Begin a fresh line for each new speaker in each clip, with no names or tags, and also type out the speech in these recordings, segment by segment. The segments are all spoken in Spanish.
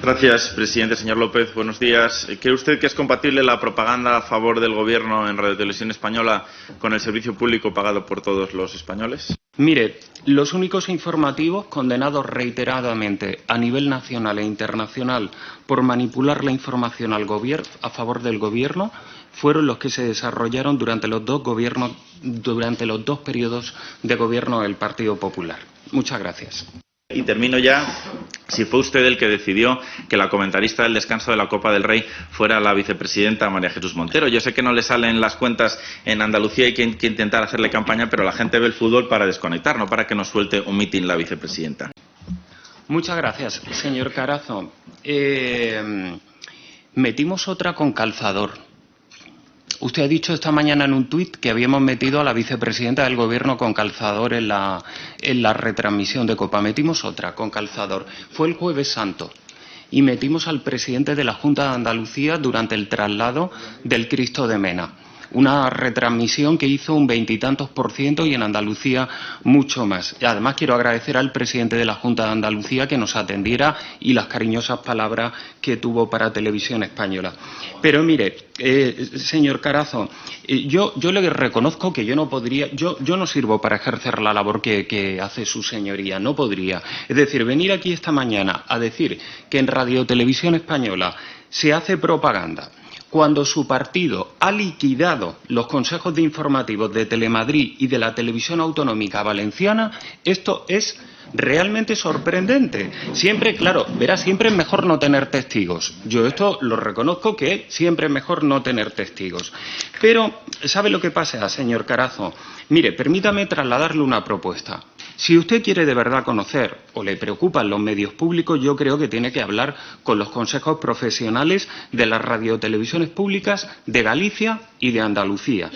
Gracias, presidente. Señor López, buenos días. ¿Cree usted que es compatible la propaganda a favor del Gobierno en Radio Televisión Española con el servicio público pagado por todos los españoles?
Mire, los únicos informativos condenados reiteradamente a nivel nacional e internacional por manipular la información a favor del Gobierno fueron los que se desarrollaron durante los dos periodos de gobierno del Partido Popular. Muchas gracias.
Y termino ya. Si fue usted el que decidió que la comentarista del descanso de la Copa del Rey fuera la vicepresidenta María Jesús Montero. Yo sé que no le salen las cuentas en Andalucía y hay que intentar hacerle campaña, pero la gente ve el fútbol para desconectar, no para que nos suelte un mitin la vicepresidenta.
Muchas gracias, señor Carazo. Metimos otra con calzador. Usted ha dicho esta mañana en un tuit que habíamos metido a la vicepresidenta del Gobierno con calzador en la retransmisión de Copa. Metimos otra con calzador. Fue el Jueves Santo. Y metimos al presidente de la Junta de Andalucía durante el traslado del Cristo de Mena. Una retransmisión que hizo un 20 y tantos % y en Andalucía mucho más. Y además quiero agradecer al presidente de la Junta de Andalucía que nos atendiera y las cariñosas palabras que tuvo para Televisión Española. Pero mire, señor Carazo, yo le reconozco que yo no podría, yo no sirvo para ejercer la labor que hace su señoría, no podría. Es decir, venir aquí esta mañana a decir que en Radio Televisión Española se hace propaganda cuando su partido ha liquidado los consejos de informativos de Telemadrid y de la Televisión Autonómica Valenciana, esto es realmente sorprendente. Siempre, claro, verá, siempre es mejor no tener testigos. Yo esto lo reconozco, que siempre es mejor no tener testigos. Pero, ¿sabe lo que pasa, señor Carazo? Mire, permítame trasladarle una propuesta. Si usted quiere de verdad conocer o le preocupan los medios públicos, yo creo que tiene que hablar con los consejos profesionales de las radiotelevisiones públicas de Galicia y de Andalucía.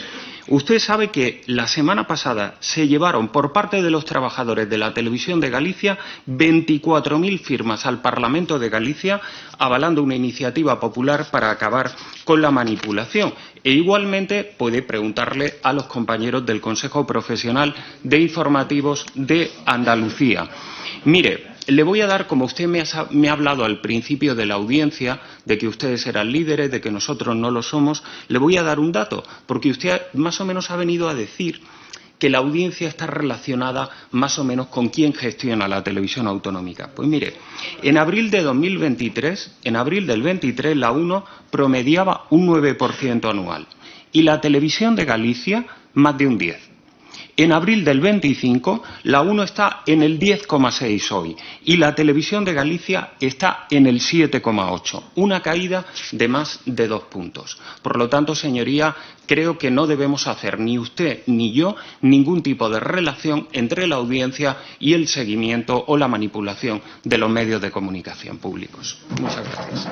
Usted sabe que la semana pasada se llevaron por parte de los trabajadores de la televisión de Galicia 24.000 firmas al Parlamento de Galicia avalando una iniciativa popular para acabar con la manipulación. E igualmente puede preguntarle a los compañeros del Consejo Profesional de Informativos de Andalucía. Mire, le voy a dar, como usted me ha hablado al principio de la audiencia, de que ustedes eran líderes, de que nosotros no lo somos, le voy a dar un dato, porque usted más o menos ha venido a decir que la audiencia está relacionada más o menos con quién gestiona la televisión autonómica. Pues mire, en abril de 2023, en abril del 23, la 1 promediaba un 9% anual y la televisión de Galicia más de un 10%. En abril del 25, la 1 está en el 10,6 hoy y la televisión de Galicia está en el 7,8, una caída de más de 2 puntos. Por lo tanto, señoría, creo que no debemos hacer ni usted ni yo ningún tipo de relación entre la audiencia y el seguimiento o la manipulación de los medios de comunicación públicos. Muchas gracias.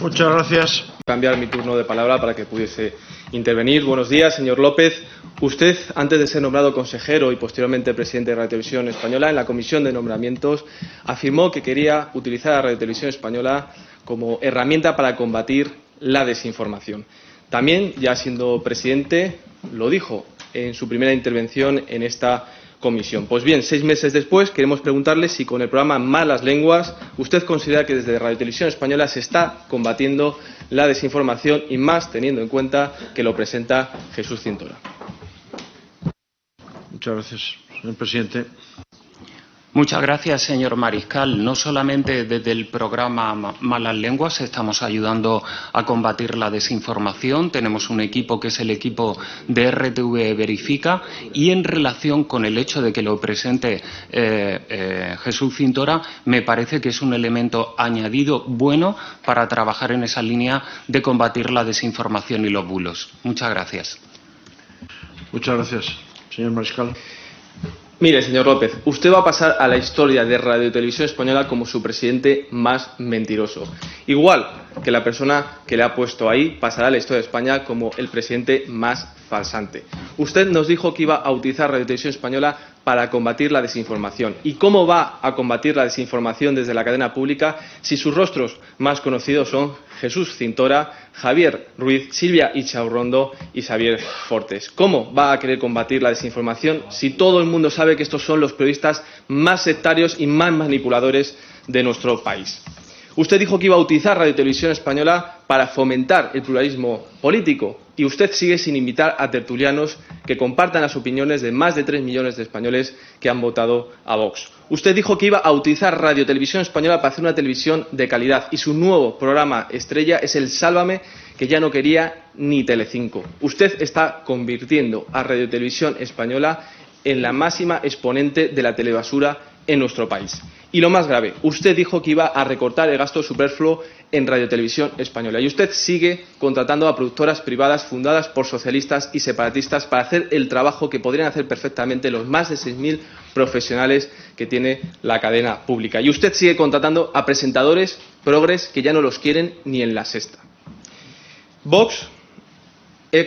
Muchas gracias.
Cambiar mi turno de palabra para que pudiese intervenir. Buenos días, señor López. Usted, antes de ser nombrado consejero y posteriormente presidente de Radio Televisión Española, en la Comisión de Nombramientos, afirmó que quería utilizar a Radio Televisión Española como herramienta para combatir la desinformación. También, ya siendo presidente, lo dijo en su primera intervención en esta comisión. Pues bien, 6 meses después, queremos preguntarle si con el programa Malas Lenguas usted considera que desde Radio Televisión Española se está combatiendo la desinformación y más teniendo en cuenta que lo presenta Jesús Cintora.
Muchas gracias, señor presidente.
Muchas gracias, señor Mariscal. No solamente desde el programa Malas Lenguas estamos ayudando a combatir la desinformación. Tenemos un equipo que es el equipo de RTV Verifica y en relación con el hecho de que lo presente Jesús Cintora, me parece que es un elemento añadido bueno para trabajar en esa línea de combatir la desinformación y los bulos. Muchas gracias.
Muchas gracias, señor Mariscal.
Mire, señor López, usted va a pasar a la historia de Radio Televisión Española como su presidente más mentiroso. Igual que la persona que le ha puesto ahí pasará a la historia de España como el presidente más falsante. Usted nos dijo que iba a utilizar Radio Televisión Española para combatir la desinformación. ¿Y cómo va a combatir la desinformación desde la cadena pública si sus rostros más conocidos son Jesús Cintora, Javier Ruiz, Silvia Ichaurrondo y Xavier Fortes? ¿Cómo va a querer combatir la desinformación si todo el mundo sabe que estos son los periodistas más sectarios y más manipuladores de nuestro país? Usted dijo que iba a utilizar Radio Televisión Española para fomentar el pluralismo político y usted sigue sin invitar a tertulianos que compartan las opiniones de más de 3 millones de españoles que han votado a Vox. Usted dijo que iba a utilizar Radio Televisión Española para hacer una televisión de calidad y su nuevo programa estrella es el Sálvame, que ya no quería ni Telecinco. Usted está convirtiendo a Radio Televisión Española en la máxima exponente de la telebasura en nuestro país. Y lo más grave, usted dijo que iba a recortar el gasto superfluo en Radio Televisión Española y usted sigue contratando a productoras privadas fundadas por socialistas y separatistas para hacer el trabajo que podrían hacer perfectamente los más de 6.000 profesionales que tiene la cadena pública. Y usted sigue contratando a presentadores progres que ya no los quieren ni en La Sexta. Vox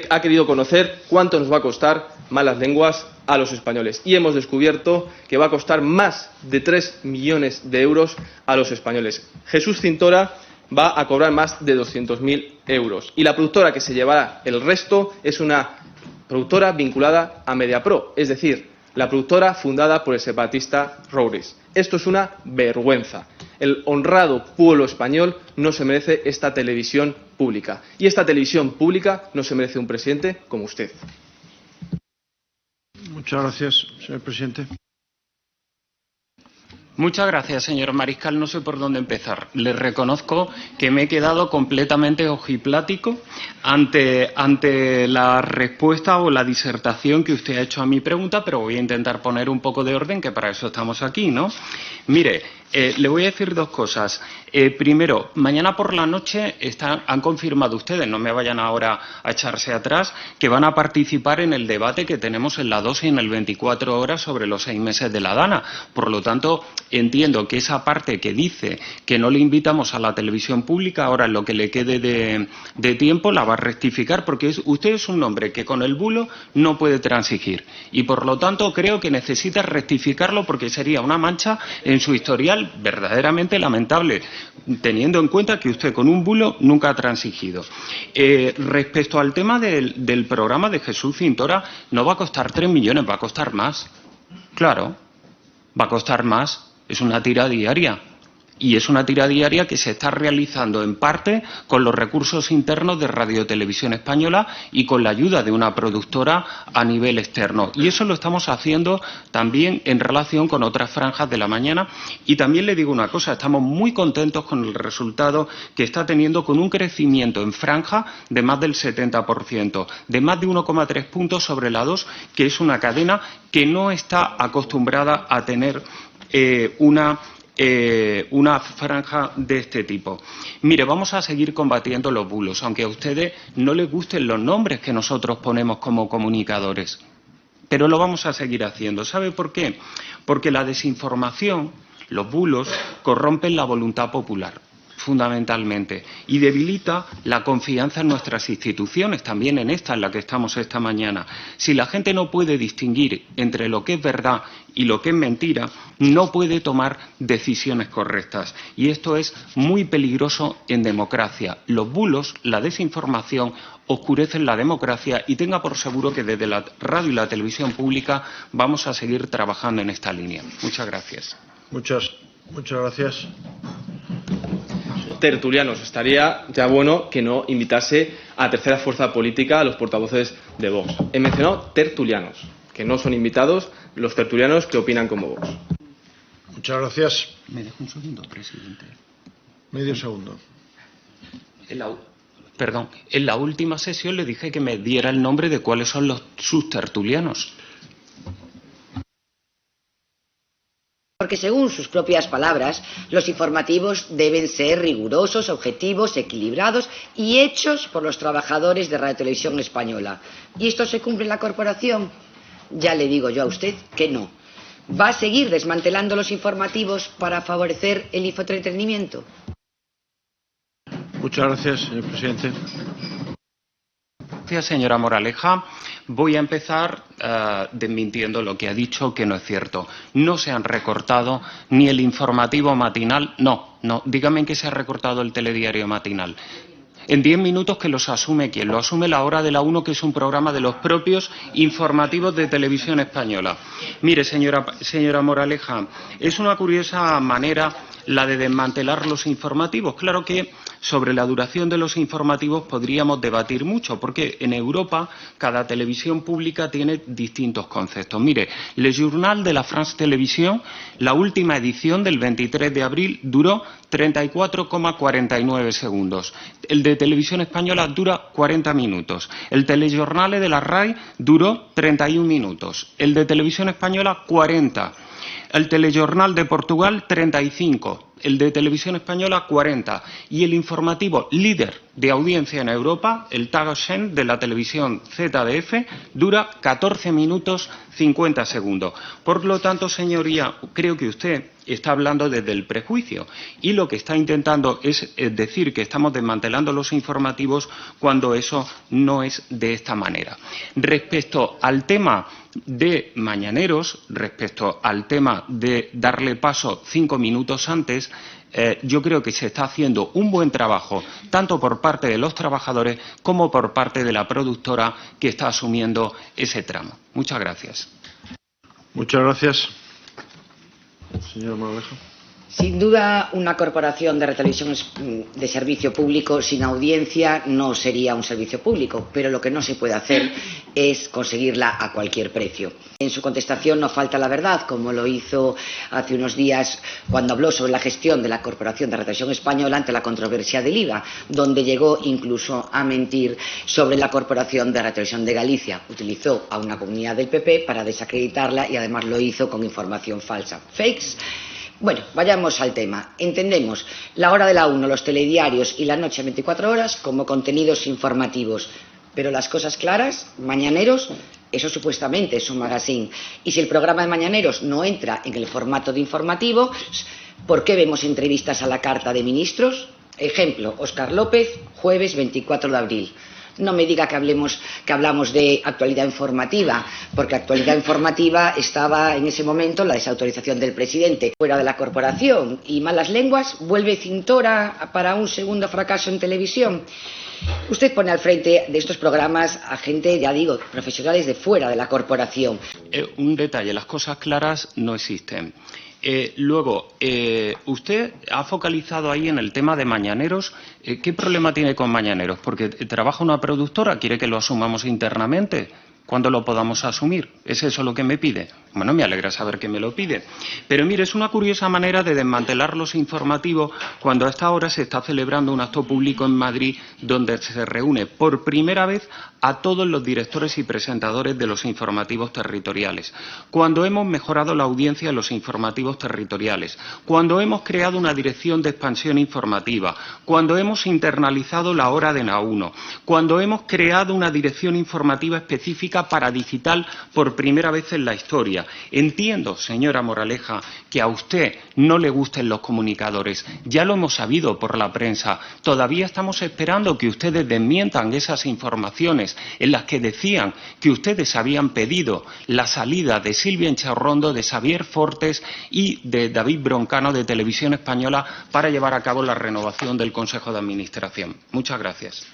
ha querido conocer cuánto nos va a costar Malas Lenguas a los españoles y hemos descubierto que va a costar más de 3 millones de euros a los españoles. Jesús Cintora va a cobrar más de 200.000 euros y la productora que se llevará el resto es una productora vinculada a Mediapro, es decir, la productora fundada por el separatista Roures. Esto es una vergüenza. El honrado pueblo español no se merece esta televisión pública y esta televisión pública no se merece un presidente como usted.
Muchas gracias, señor presidente.
Muchas gracias, señor Mariscal. No sé por dónde empezar. Le reconozco que me he quedado completamente ojiplático ante la respuesta o la disertación que usted ha hecho a mi pregunta, pero voy a intentar poner un poco de orden, que para eso estamos aquí, ¿no? Mire, le voy a decir dos cosas. Primero, mañana por la noche han confirmado ustedes, no me vayan ahora a echarse atrás, que van a participar en el debate que tenemos en la 2 y en el 24 horas sobre los 6 meses de la DANA. Por lo tanto, entiendo que esa parte que dice que no le invitamos a la televisión pública, ahora en lo que le quede de tiempo la va a rectificar, porque usted es un hombre que con el bulo no puede transigir. Y por lo tanto creo que necesita rectificarlo, porque sería una mancha en su historial verdaderamente lamentable, teniendo en cuenta que usted con un bulo nunca ha transigido. Respecto al tema del programa de Jesús Cintora, no va a costar 3 millones, va a costar más. Claro, va a costar más. Es una tira diaria. Y es una tira diaria que se está realizando en parte con los recursos internos de Radio Televisión Española y con la ayuda de una productora a nivel externo. Y eso lo estamos haciendo también en relación con otras franjas de la mañana. Y también le digo una cosa, estamos muy contentos con el resultado que está teniendo, con un crecimiento en franja de más del 70%, de más de 1,3 puntos sobre la 2, que es una cadena que no está acostumbrada a tener una franja de este tipo. Mire, vamos a seguir combatiendo los bulos, aunque a ustedes no les gusten los nombres que nosotros ponemos como comunicadores. Pero lo vamos a seguir haciendo. ¿Sabe por qué? Porque la desinformación, los bulos, corrompen la voluntad popular, fundamentalmente, y debilita la confianza en nuestras instituciones, también en esta en la que estamos esta mañana. Si la gente no puede distinguir entre lo que es verdad y lo que es mentira, no puede tomar decisiones correctas. Y esto es muy peligroso en democracia. Los bulos, la desinformación, oscurecen la democracia, y tenga por seguro que desde la radio y la televisión pública vamos a seguir trabajando en esta línea. Muchas gracias.
Muchas gracias.
Tertulianos, estaría ya bueno que no invitase a tercera fuerza política a los portavoces de Vox. He mencionado tertulianos, que no son invitados los tertulianos que opinan como Vox.
Muchas gracias.
¿Me deja un segundo, presidente?
Medio segundo.
Perdón, en la última sesión le dije que me diera el nombre de cuáles son sus tertulianos.
Porque según sus propias palabras, los informativos deben ser rigurosos, objetivos, equilibrados y hechos por los trabajadores de Radio Televisión Española. ¿Y esto se cumple en la corporación? Ya le digo yo a usted que no. ¿Va a seguir desmantelando los informativos para favorecer el infoentretenimiento?
Muchas gracias, señor presidente.
Gracias, señora Moraleja. Voy a empezar desmintiendo lo que ha dicho, que no es cierto. No se han recortado ni el informativo matinal. No, dígame en qué se ha recortado el telediario matinal. En 10 minutos que los asume ¿quién? Lo asume La Hora de la 1, que es un programa de los propios informativos de Televisión Española. Mire, señora Moraleja, es una curiosa manera la de desmantelar los informativos. Claro que sobre la duración de los informativos podríamos debatir mucho, porque en Europa cada televisión pública tiene distintos conceptos. Mire, Le Journal de la France Télévisions, la última edición del 23 de abril, duró 34,49 segundos. El de Televisión Española dura 40 minutos. El Telejornale de la RAI duró 31 minutos. El de Televisión Española, 40. El Telejornal de Portugal, 35. El de Televisión Española, 40. Y el informativo líder de audiencia en Europa, el Tagesschau de la televisión ZDF, dura 14 minutos 50 segundos. Por lo tanto, señoría, creo que usted está hablando desde el prejuicio y lo que está intentando es decir que estamos desmantelando los informativos cuando eso no es de esta manera. Respecto al tema de mañaneros, respecto al tema de darle paso 5 minutos antes, yo creo que se está haciendo un buen trabajo tanto por parte de los trabajadores como por parte de la productora que está asumiendo ese tramo. Muchas gracias.
Muchas gracias. Señora Moraleja.
Sin duda, una corporación de retelevisión de servicio público sin audiencia no sería un servicio público, pero lo que no se puede hacer es conseguirla a cualquier precio. En su contestación no falta la verdad, como lo hizo hace unos días cuando habló sobre la gestión de la Corporación de Retelevisión Española ante la controversia del IVA, donde llegó incluso a mentir sobre la Corporación de Retelevisión de Galicia. Utilizó a una comunidad del PP para desacreditarla y además lo hizo con información falsa. Fakes. Bueno, vayamos al tema. Entendemos La Hora de la 1, los telediarios y La Noche 24 horas como contenidos informativos. Pero las cosas claras, Mañaneros, eso supuestamente es un magazine. Y si el programa de Mañaneros no entra en el formato de informativo, ¿por qué vemos entrevistas a la carta de ministros? Ejemplo, Óscar López, jueves 24 de abril. No me diga que hablamos de actualidad informativa, porque actualidad informativa estaba en ese momento la desautorización del presidente fuera de la corporación y malas lenguas, vuelve Cintora para un segundo fracaso en televisión. Usted pone al frente de estos programas a gente, ya digo, profesionales de fuera de la corporación.
Un detalle, las cosas claras no existen. Luego, usted ha focalizado ahí en el tema de Mañaneros. ¿Qué problema tiene con Mañaneros? Porque trabaja una productora, quiere que lo asumamos internamente. ¿Cuándo lo podamos asumir? ¿Es eso lo que me pide? Bueno, me alegra saber que me lo pide. Pero mire, es una curiosa manera de desmantelar los informativos cuando a esta hora se está celebrando un acto público en Madrid donde se reúne por primera vez a todos los directores y presentadores de los informativos territoriales. Cuando hemos mejorado la audiencia de los informativos territoriales. Cuando hemos creado una dirección de expansión informativa. Cuando hemos internalizado La Hora de la 1. Cuando hemos creado una dirección informativa específica para digital por primera vez en la historia. Entiendo, señora Moraleja, que a usted no le gusten los comunicadores. Ya lo hemos sabido por la prensa. Todavía estamos esperando que ustedes desmientan esas informaciones en las que decían que ustedes habían pedido la salida de Silvia Encharrondo, de Xavier Fortes y de David Broncano de Televisión Española para llevar a cabo la renovación del Consejo de Administración. Muchas gracias.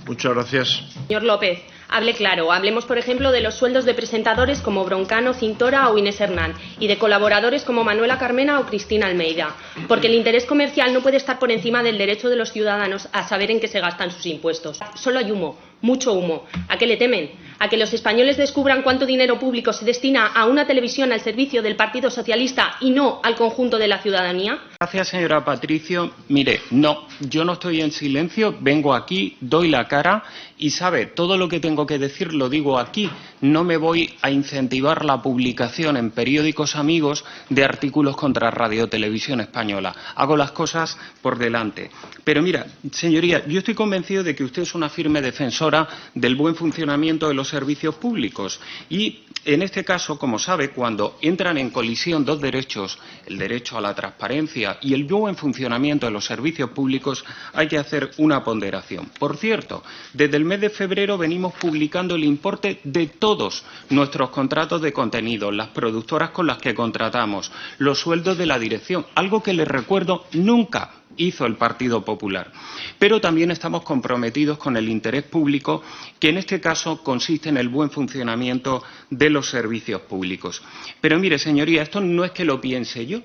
Muchas gracias.
Señor López, hable claro. Hablemos, por ejemplo, de los sueldos de presentadores como Broncano, Cintora o Inés Hernán y de colaboradores como Manuela Carmena o Cristina Almeida. Porque el interés comercial no puede estar por encima del derecho de los ciudadanos a saber en qué se gastan sus impuestos. Solo hay humo, mucho humo. ¿A qué le temen? ¿A que los españoles descubran cuánto dinero público se destina a una televisión al servicio del Partido Socialista y no al conjunto de la ciudadanía?
Gracias, señora Patricio. Mire, no, yo no estoy en silencio, vengo aquí, doy la cara y sabe, todo lo que tengo que decir lo digo aquí. No me voy a incentivar la publicación en periódicos amigos de artículos contra Radio Televisión Española. Hago las cosas por delante. Pero mira, señoría, yo estoy convencido de que usted es una firme defensora del buen funcionamiento de los servicios públicos y en este caso, como sabe, cuando entran en colisión dos derechos, el derecho a la transparencia y el buen funcionamiento de los servicios públicos, hay que hacer una ponderación. Por cierto, desde el mes de febrero venimos publicando el importe de todos nuestros contratos de contenido, las productoras con las que contratamos, los sueldos de la dirección, algo que les recuerdo nunca hizo el Partido Popular. Pero también estamos comprometidos con el interés público, que en este caso consiste en el buen funcionamiento de los servicios públicos. Pero mire, señoría, esto no es que lo piense yo,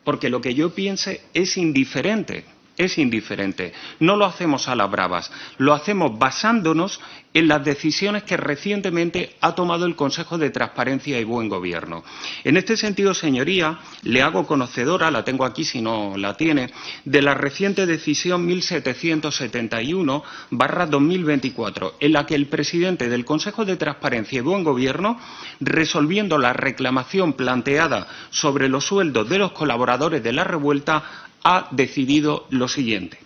porque lo que yo piense es indiferente. Es indiferente. No lo hacemos a las bravas, lo hacemos basándonos en las decisiones que recientemente ha tomado el Consejo de Transparencia y Buen Gobierno. En este sentido, señoría, le hago conocedora, la tengo aquí si no la tiene, de la reciente decisión 1771/2024, en la que el presidente del Consejo de Transparencia y Buen Gobierno, resolviendo la reclamación planteada sobre los sueldos de los colaboradores de la revuelta, ha decidido lo siguiente.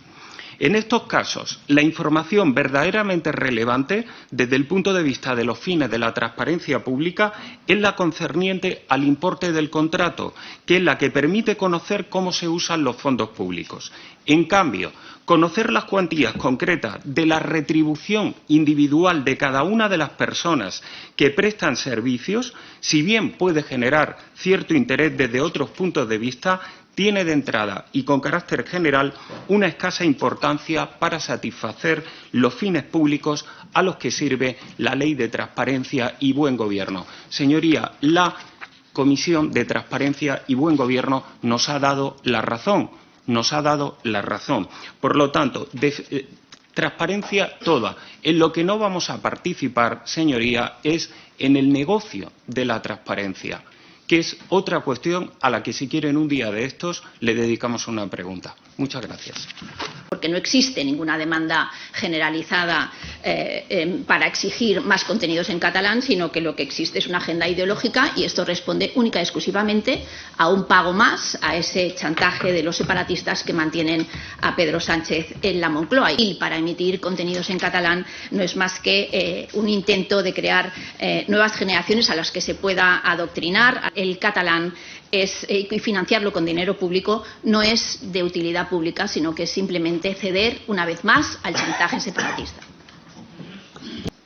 En estos casos, la información verdaderamente relevante desde el punto de vista de los fines de la transparencia pública es la concerniente al importe del contrato, que es la que permite conocer cómo se usan los fondos públicos. En cambio, conocer las cuantías concretas de la retribución individual de cada una de las personas que prestan servicios, si bien puede generar cierto interés desde otros puntos de vista, tiene de entrada y con carácter general una escasa importancia para satisfacer los fines públicos a los que sirve la Ley de Transparencia y Buen Gobierno. Señoría, la Comisión de Transparencia y Buen Gobierno nos ha dado la razón. Por lo tanto, transparencia toda. En lo que no vamos a participar, señoría, es en el negocio de la transparencia, que es otra cuestión a la que, si quieren, un día de estos le dedicamos una pregunta. Muchas gracias.
Porque no existe ninguna demanda generalizada para exigir más contenidos en catalán, sino que lo que existe es una agenda ideológica, y esto responde única y exclusivamente a un pago más, a ese chantaje de los separatistas que mantienen a Pedro Sánchez en la Moncloa. Y para emitir contenidos en catalán no es más que un intento de crear nuevas generaciones a las que se pueda adoctrinar. El catalán y financiarlo con dinero público no es de utilidad pública, sino que es simplemente ceder una vez más al chantaje separatista.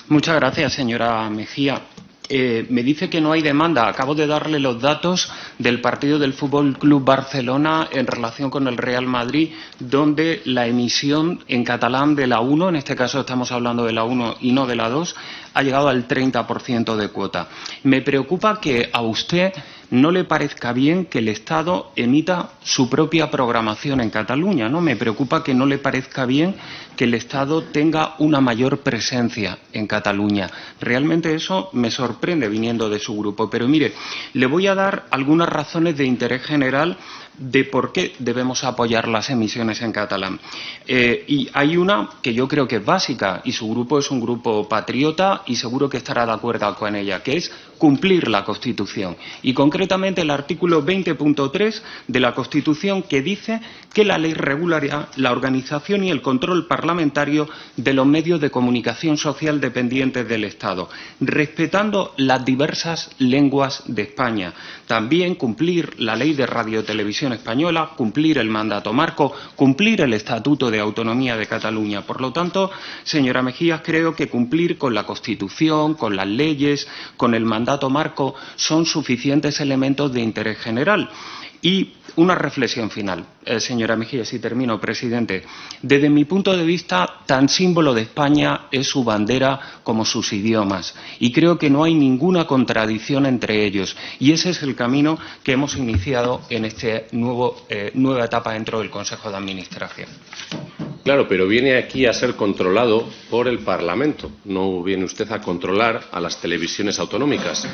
Muchas gracias, señora Mejía. Me dice que no hay demanda. Acabo de darle los datos del partido del Fútbol Club Barcelona en relación con el Real Madrid, donde la emisión en catalán de la 1, en este caso estamos hablando de la 1 y no de la 2, ha llegado al 30% de cuota. Me preocupa que a usted no le parezca bien que el Estado emita su propia programación en Cataluña, ¿no? Me preocupa que no le parezca bien que el Estado tenga una mayor presencia en Cataluña. Realmente eso me sorprende viniendo de su grupo. Pero mire, le voy a dar algunas razones de interés general de por qué debemos apoyar las emisiones en catalán. Y hay una que yo creo que es básica, y su grupo es un grupo patriota y seguro que estará de acuerdo con ella, que es cumplir la Constitución. Y concretamente el artículo 20.3 de la Constitución, que dice que la ley regulará la organización y el control parlamentario de los medios de comunicación social dependientes del Estado, respetando las diversas lenguas de España. También cumplir la ley de radiotelevisión española, cumplir el mandato marco, cumplir el Estatuto de Autonomía de Cataluña. Por lo tanto, señora Mejías, creo que cumplir con la Constitución, con las leyes, con el mandato marco, son suficientes elementos de interés general. Y una reflexión final, señora Mejía, si termino, presidente. Desde mi punto de vista, tan símbolo de España es su bandera como sus idiomas. Y creo que no hay ninguna contradicción entre ellos. Y ese es el camino que hemos iniciado en esta nueva etapa dentro del Consejo de Administración.
Claro, pero viene aquí a ser controlado por el Parlamento. No viene usted a controlar a las televisiones autonómicas.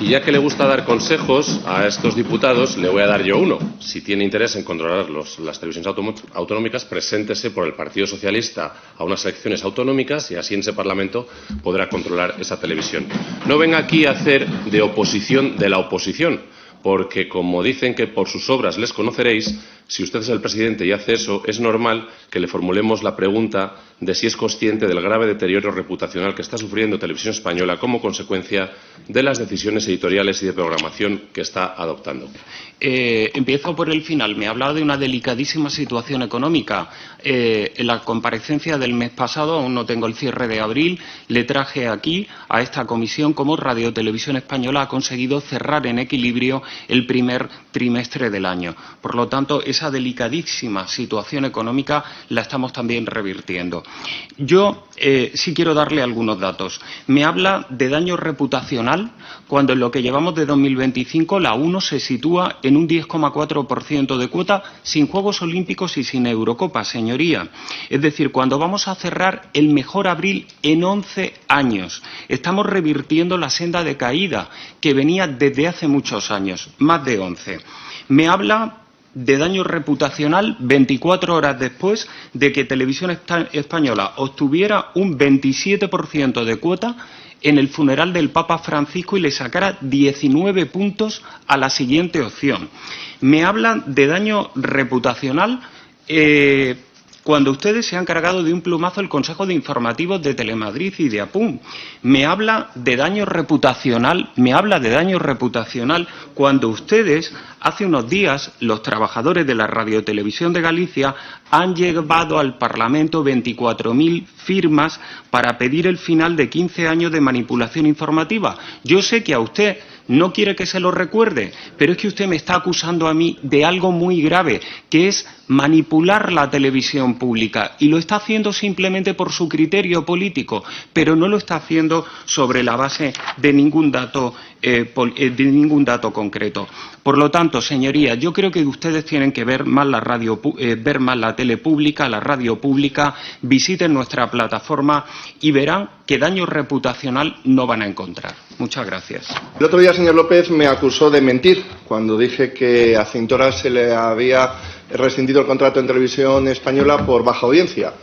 Y ya que le gusta dar consejos a estos diputados, le voy a dar yo uno. Si tiene interés en controlar las televisiones autonómicas, preséntese por el Partido Socialista a unas elecciones autonómicas y así en ese Parlamento podrá controlar esa televisión. No venga aquí a hacer de oposición de la oposición, porque como dicen que por sus obras les conoceréis, si usted es el presidente y hace eso, es normal que le formulemos la pregunta de si es consciente del grave deterioro reputacional que está sufriendo Televisión Española como consecuencia de las decisiones editoriales y de programación que está adoptando.
Empiezo por el final. Me ha hablado de una delicadísima situación económica. En la comparecencia del mes pasado, aún no tengo el cierre de abril, le traje aquí a esta comisión cómo Radio Televisión Española ha conseguido cerrar en equilibrio el primer trimestre del año. Por lo tanto, esa delicadísima situación económica la estamos también revirtiendo. Yo sí quiero darle algunos datos. Me habla de daño reputacional cuando en lo que llevamos de 2025 la UNO se sitúa en un 10,4% de cuota sin Juegos Olímpicos y sin Eurocopa, señoría. Es decir, cuando vamos a cerrar el mejor abril en 11 años. Estamos revirtiendo la senda de caída que venía desde hace muchos años, más de 11. Me habla de daño reputacional 24 horas después de que Televisión Española obtuviera un 27% de cuota en el funeral del Papa Francisco y le sacara 19 puntos a la siguiente opción. Me hablan de daño reputacional cuando ustedes se han cargado de un plumazo el Consejo de Informativos de Telemadrid y de APUM. Me habla de daño reputacional cuando ustedes, hace unos días, los trabajadores de la Radiotelevisión de Galicia han llevado al Parlamento 24.000 firmas para pedir el final de 15 años de manipulación informativa. Yo sé que a usted no quiere que se lo recuerde, pero es que usted me está acusando a mí de algo muy grave, que es manipular la televisión pública, y lo está haciendo simplemente por su criterio político, pero no lo está haciendo sobre la base de ningún dato concreto. Por lo tanto, señorías, yo creo que ustedes tienen que ver más la tele pública, la radio pública, visiten nuestra plataforma y verán que daño reputacional no van a encontrar. Muchas gracias.
El otro día, señor López, me acusó de mentir cuando dije que a Cintora se le había rescindido el contrato en Televisión Española por baja audiencia.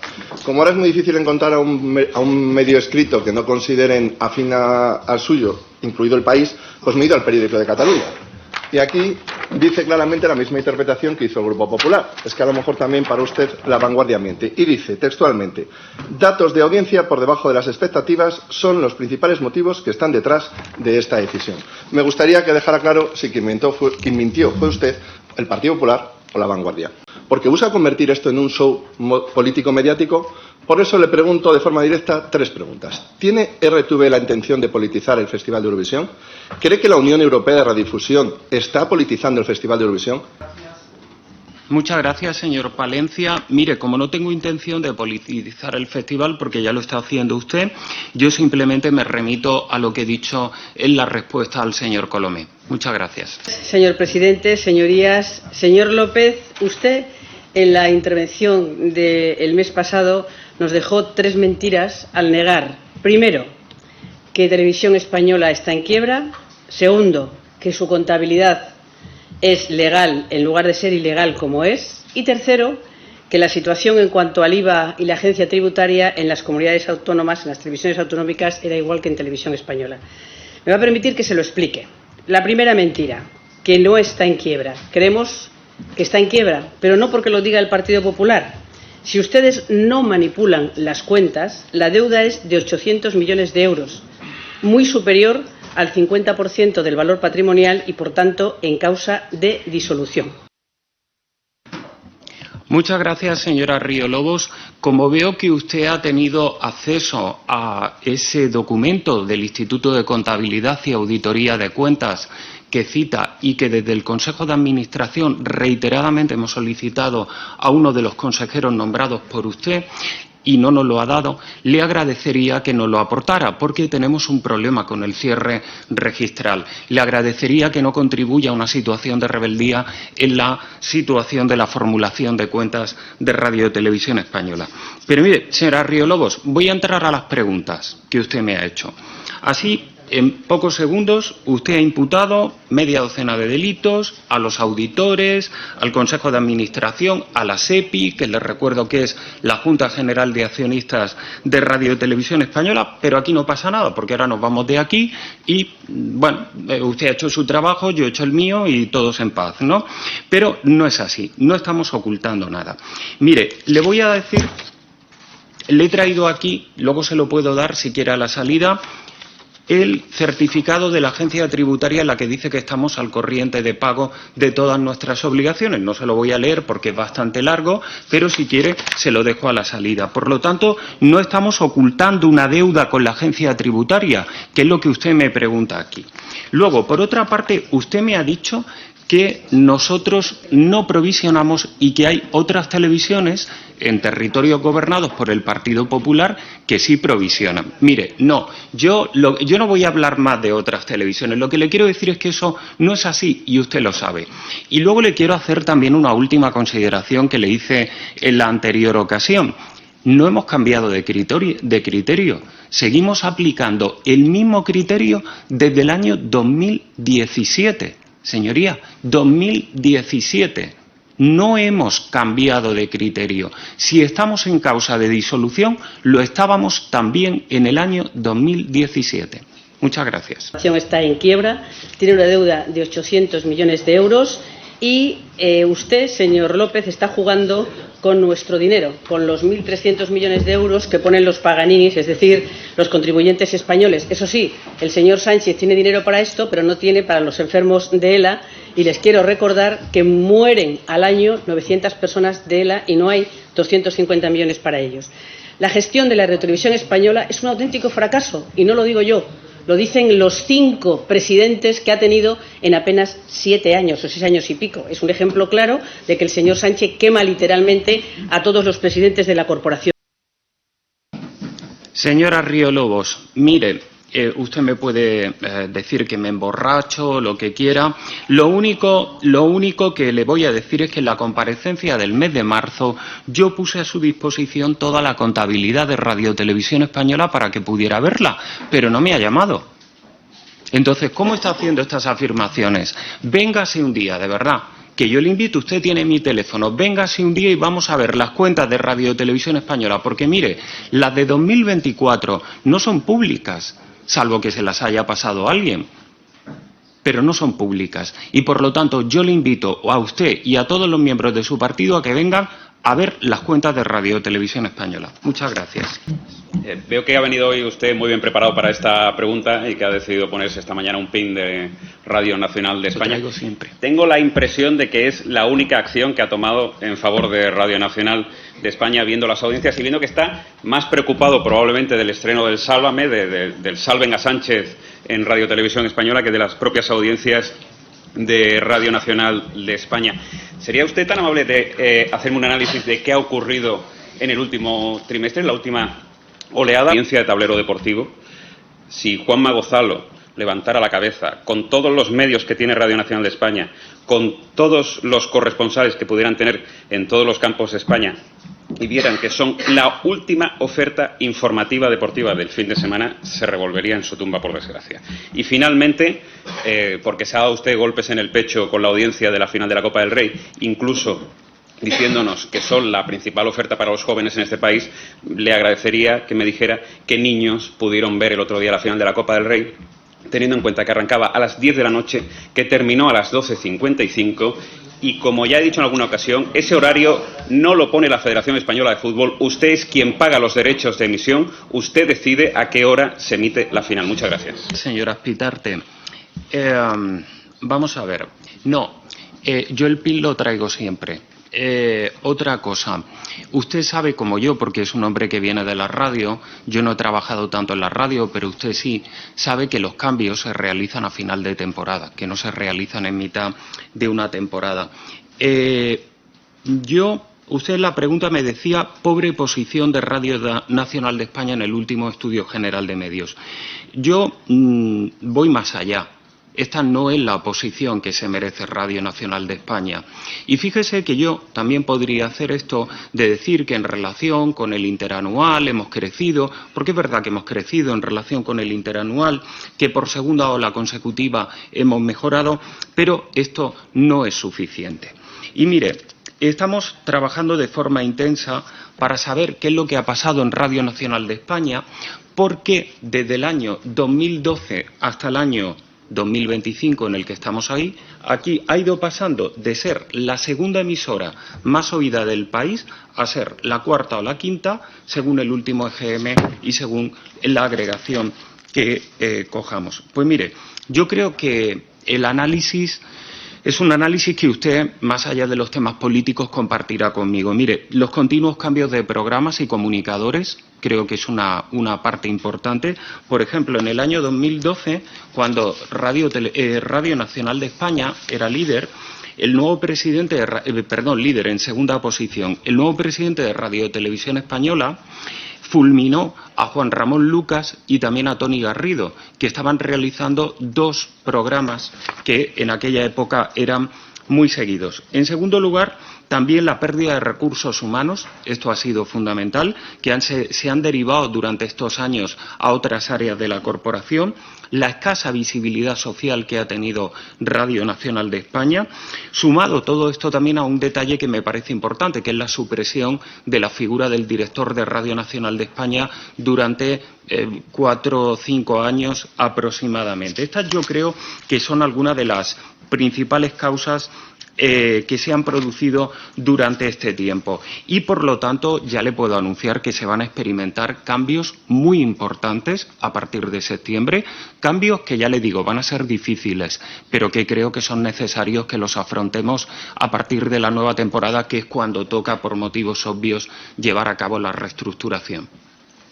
Como ahora es muy difícil encontrar a un medio escrito que no consideren afín al suyo, incluido El País, pues me he ido al Periódico de Cataluña. Y aquí dice claramente la misma interpretación que hizo el Grupo Popular. Es que a lo mejor también para usted La Vanguardia miente. Y dice textualmente: datos de audiencia por debajo de las expectativas son los principales motivos que están detrás de esta decisión. Me gustaría que dejara claro si quien mintió fue usted, el Partido Popular o La Vanguardia. Porque usa convertir esto en un show político-mediático. Por eso le pregunto de forma directa 3 preguntas. ¿Tiene RTV la intención de politizar el Festival de Eurovisión? ¿Cree que la Unión Europea de Radiodifusión está politizando el Festival de Eurovisión?
Muchas gracias, señor Palencia. Mire, como no tengo intención de politizar el festival, porque ya lo está haciendo usted, yo simplemente me remito a lo que he dicho en la respuesta al señor Colomé. Muchas gracias.
Señor presidente, señorías, señor López, usted en la intervención del mes pasado nos dejó 3 mentiras al negar, primero, que Televisión Española está en quiebra; segundo, que su contabilidad es legal en lugar de ser ilegal como es; y tercero, que la situación en cuanto al IVA y la agencia tributaria en las comunidades autónomas, en las televisiones autonómicas, era igual que en Televisión Española. Me va a permitir que se lo explique. La primera mentira, que no está en quiebra. Creemos que está en quiebra, pero no porque lo diga el Partido Popular. Si ustedes no manipulan las cuentas, la deuda es de 800 millones de euros, muy superior al 50% del valor patrimonial y, por tanto, en causa de disolución.
Muchas gracias, señora Río Lobos. Como veo que usted ha tenido acceso a ese documento del Instituto de Contabilidad y Auditoría de Cuentas que cita y que desde el Consejo de Administración reiteradamente hemos solicitado a uno de los consejeros nombrados por usted, y no nos lo ha dado, le agradecería que nos lo aportara, porque tenemos un problema con el cierre registral. Le agradecería que no contribuya a una situación de rebeldía en la situación de la formulación de cuentas de Radio y Televisión Española. Pero mire, señora Río Lobos, voy a entrar a las preguntas que usted me ha hecho. Así, en pocos segundos, usted ha imputado media docena de delitos a los auditores, al Consejo de Administración, a la SEPI, que les recuerdo que es la Junta General de Accionistas de Radio y Televisión Española, pero aquí no pasa nada, porque ahora nos vamos de aquí y, bueno, usted ha hecho su trabajo, yo he hecho el mío y todos en paz, ¿no? Pero no es así, no estamos ocultando nada. Mire, le voy a decir, le he traído aquí, luego se lo puedo dar si quiere a la salida, el certificado de la agencia tributaria en la que dice que estamos al corriente de pago de todas nuestras obligaciones. No se lo voy a leer porque es bastante largo, pero si quiere se lo dejo a la salida. Por lo tanto, no estamos ocultando una deuda con la agencia tributaria, que es lo que usted me pregunta aquí. Luego, por otra parte, usted me ha dicho que nosotros no provisionamos y que hay otras televisiones en territorios gobernados por el Partido Popular que sí provisionan. Mire, no, yo no voy a hablar más de otras televisiones. Lo que le quiero decir es que eso no es así y usted lo sabe. Y luego le quiero hacer también una última consideración que le hice en la anterior ocasión. No hemos cambiado de criterio. Seguimos aplicando el mismo criterio desde el año 2017. Señoría, 2017. No hemos cambiado de criterio. Si estamos en causa de disolución, lo estábamos también en el año 2017. Muchas gracias.
La nación está en quiebra, tiene una deuda de 800 millones de euros y usted, señor López, está jugando con nuestro dinero, con los 1.300 millones de euros que ponen los paganinis, es decir, los contribuyentes españoles. Eso sí, el señor Sánchez tiene dinero para esto, pero no tiene para los enfermos de ELA. Y les quiero recordar que mueren al año 900 personas de ELA y no hay 250 millones para ellos. La gestión de la radiotelevisión española es un auténtico fracaso, y no lo digo yo, lo dicen los 5 presidentes que ha tenido en apenas 7 años o 6 años y pico. Es un ejemplo claro de que el señor Sánchez quema literalmente a todos los presidentes de la corporación.
Señora Río Lobos, mire, usted me puede decir que me emborracho, lo que quiera. Lo único que le voy a decir es que en la comparecencia del mes de marzo yo puse a su disposición toda la contabilidad de Radio Televisión Española para que pudiera verla, pero no me ha llamado. Entonces, ¿cómo está haciendo estas afirmaciones? Véngase un día, de verdad, que yo le invito, usted tiene mi teléfono, véngase un día y vamos a ver las cuentas de Radio Televisión Española, porque mire, las de 2024 no son públicas, salvo que se las haya pasado a alguien, pero no son públicas. Y por lo tanto, yo le invito a usted y a todos los miembros de su partido a que vengan a ver las cuentas de Radio Televisión Española. Muchas gracias.
Veo que ha venido hoy usted muy bien preparado para esta pregunta y que ha decidido ponerse esta mañana un pin de Radio Nacional de España.
Lo traigo siempre.
Tengo la impresión de que es la única acción que ha tomado en favor de Radio Nacional de España, viendo las audiencias y viendo que está más preocupado probablemente del estreno del Sálvame, del Salven a Sánchez en Radio Televisión Española, que de las propias audiencias de Radio Nacional de España. ¿Sería usted tan amable de hacerme un análisis de qué ha ocurrido en el último trimestre, en la última oleada de audiencia de tablero deportivo? Si Juanma Gonzalo levantara la cabeza, con todos los medios que tiene Radio Nacional de España, con todos los corresponsales que pudieran tener en todos los campos de España, y vieran que son la última oferta informativa deportiva del fin de semana, se revolvería en su tumba, por desgracia. Y finalmente, porque se ha dado usted golpes en el pecho con la audiencia de la final de la Copa del Rey, incluso diciéndonos que son la principal oferta para los jóvenes en este país, le agradecería que me dijera qué niños pudieron ver el otro día la final de la Copa del Rey, teniendo en cuenta que arrancaba a las 10 de la noche, que terminó a las 12:55, y como ya he dicho en alguna ocasión, ese horario no lo pone la Federación Española de Fútbol. Usted es quien paga los derechos de emisión, usted decide a qué hora se emite la final. Muchas gracias.
Señora Azpitarte, vamos a ver. No, yo el PIN lo traigo siempre. Otra cosa, usted sabe como yo, porque es un hombre que viene de la radio, yo no he trabajado tanto en la radio, pero usted sí sabe que los cambios se realizan a final de temporada, que no se realizan en mitad de una temporada. Usted en la pregunta me decía, pobre posición de Radio Nacional de España en el último estudio general de medios. Yo voy más allá. Esta no es la posición que se merece Radio Nacional de España. Y fíjese que yo también podría hacer esto de decir que en relación con el interanual hemos crecido, porque es verdad que hemos crecido en relación con el interanual, que por segunda ola consecutiva hemos mejorado, pero esto no es suficiente. Y mire, estamos trabajando de forma intensa para saber qué es lo que ha pasado en Radio Nacional de España, porque desde el año 2012 hasta el año 2025, en el que estamos aquí ha ido pasando de ser la segunda emisora más oída del país a ser la cuarta o la quinta, según el último EGM y según la agregación que cojamos. Pues mire, yo creo que el análisis Es un análisis que usted, más allá de los temas políticos, compartirá conmigo. Mire, los continuos cambios de programas y comunicadores creo que es una parte importante. Por ejemplo, en el año 2012, cuando Radio Nacional de España era líder, el nuevo presidente, líder en segunda posición, el nuevo presidente de Radio Televisión Española fulminó a Juan Ramón Lucas y también a Toni Garrido, que estaban realizando 2 programas que en aquella época eran muy seguidos. En segundo lugar, también la pérdida de recursos humanos, esto ha sido fundamental, que se han derivado durante estos años a otras áreas de la corporación, la escasa visibilidad social que ha tenido Radio Nacional de España, sumado todo esto también a un detalle que me parece importante, que es la supresión de la figura del director de Radio Nacional de España durante 4 o 5 años aproximadamente. Estas yo creo que son algunas de las principales causas que se han producido durante este tiempo y, por lo tanto, ya le puedo anunciar que se van a experimentar cambios muy importantes a partir de septiembre, cambios que, ya le digo, van a ser difíciles, pero que creo que son necesarios que los afrontemos a partir de la nueva temporada, que es cuando toca, por motivos obvios, llevar a cabo la reestructuración.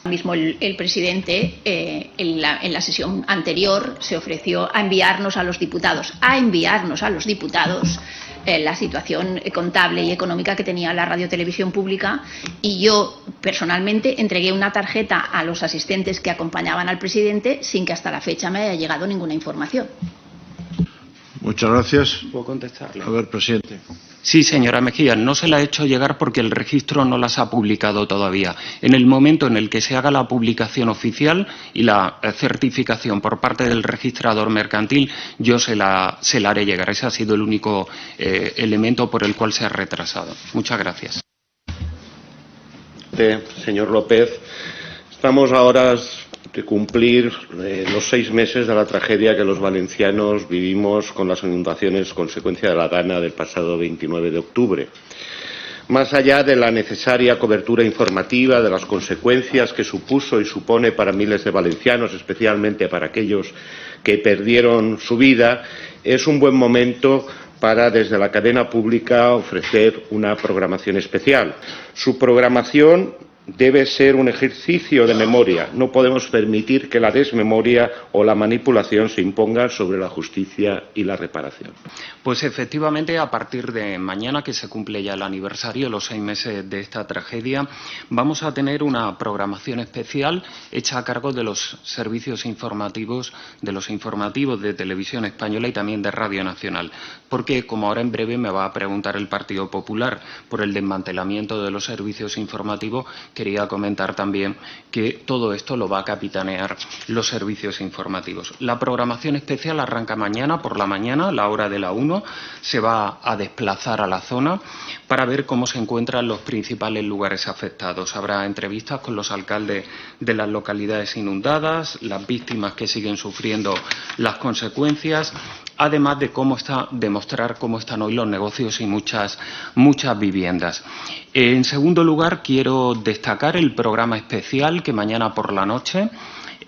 Mismo el presidente en la sesión anterior se ofreció a enviarnos a los diputados la situación contable y económica que tenía la radiotelevisión pública, y yo personalmente entregué una tarjeta a los asistentes que acompañaban al presidente sin que hasta la fecha me haya llegado ninguna información.
Muchas gracias.
¿Puedo contestarle?
A ver, presidente.
Sí, señora Mejía, no se la ha hecho llegar porque el registro no las ha publicado todavía. En el momento en el que se haga la publicación oficial y la certificación por parte del registrador mercantil, yo se la haré llegar. Ese ha sido el único elemento por el cual se ha retrasado. Muchas gracias.
Señor López, estamos ahora de cumplir los 6 meses de la tragedia que los valencianos vivimos con las inundaciones consecuencia de la dana del pasado 29 de octubre. Más allá de la necesaria cobertura informativa de las consecuencias que supuso y supone para miles de valencianos, especialmente para aquellos que perdieron su vida, es un buen momento para, desde la cadena pública, ofrecer una programación especial. Su programación debe ser un ejercicio de memoria. No podemos permitir que la desmemoria o la manipulación se impongan sobre la justicia y la reparación.
Pues efectivamente, a partir de mañana, que se cumple ya el aniversario, los 6 meses de esta tragedia, vamos a tener una programación especial hecha a cargo de los servicios informativos, de Televisión Española y también de Radio Nacional. Porque, como ahora en breve me va a preguntar el Partido Popular por el desmantelamiento de los servicios informativos, quería comentar también que todo esto lo va a capitanear los servicios informativos. La programación especial arranca mañana por la mañana, a la hora de la 1, se va a desplazar a la zona para ver cómo se encuentran los principales lugares afectados. Habrá entrevistas con los alcaldes de las localidades inundadas, las víctimas que siguen sufriendo las consecuencias, además de demostrar cómo están hoy los negocios y muchas viviendas. En segundo lugar, quiero destacar el programa especial que mañana por la noche,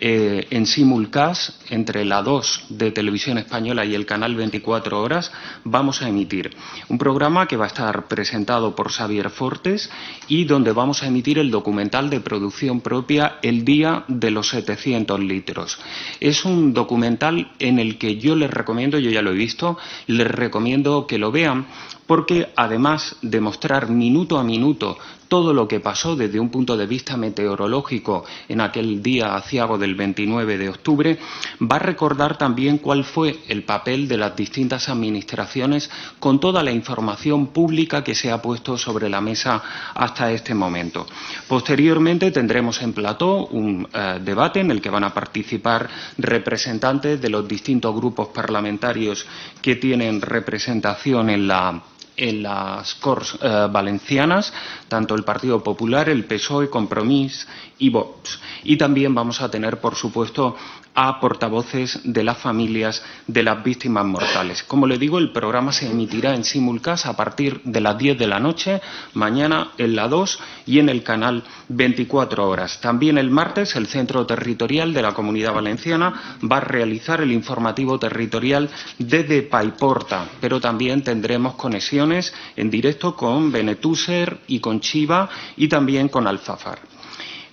en simulcast, entre la 2 de Televisión Española y el canal 24 horas, vamos a emitir un programa que va a estar presentado por Xavier Fortes y donde vamos a emitir el documental de producción propia El día de los 700 litros. Es un documental en el que yo les recomiendo, yo ya lo he visto, les recomiendo que lo vean, porque además de mostrar minuto a minuto todo lo que pasó desde un punto de vista meteorológico en aquel día aciago del 29 de octubre, va a recordar también cuál fue el papel de las distintas administraciones con toda la información pública que se ha puesto sobre la mesa hasta este momento. Posteriormente tendremos en plató un debate en el que van a participar representantes de los distintos grupos parlamentarios que tienen representación en la en las Corts valencianas, tanto el Partido Popular, el PSOE, Compromís y Vox. Y también vamos a tener, por supuesto, a portavoces de las familias de las víctimas mortales. Como le digo, el programa se emitirá en simulcast a partir de las 10 de la noche, mañana en la 2 y en el canal 24 horas. También el martes el Centro Territorial de la Comunidad Valenciana va a realizar el informativo territorial desde Paiporta, pero también tendremos conexiones en directo con Benetúser y con Chiva y también con Alfafar.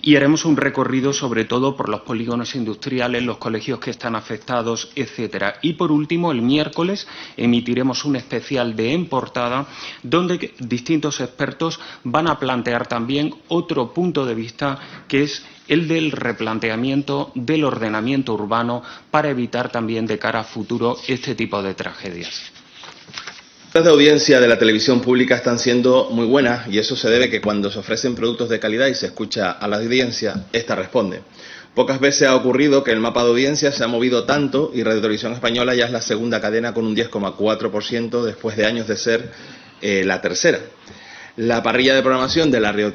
Y haremos un recorrido sobre todo por los polígonos industriales, los colegios que están afectados, etcétera. Y por último, el miércoles emitiremos un especial de En Portada, donde distintos expertos van a plantear también otro punto de vista, que es el del replanteamiento del ordenamiento urbano para evitar también de cara a futuro este tipo de tragedias.
Las de audiencia de la televisión pública están siendo muy buenas y eso se debe a que cuando se ofrecen productos de calidad y se escucha a la audiencia, esta responde. Pocas veces ha ocurrido que el mapa de audiencia se ha movido tanto y Radio Televisión Española ya es la segunda cadena con un 10,4% después de años de ser la tercera. La parrilla de programación de la Radio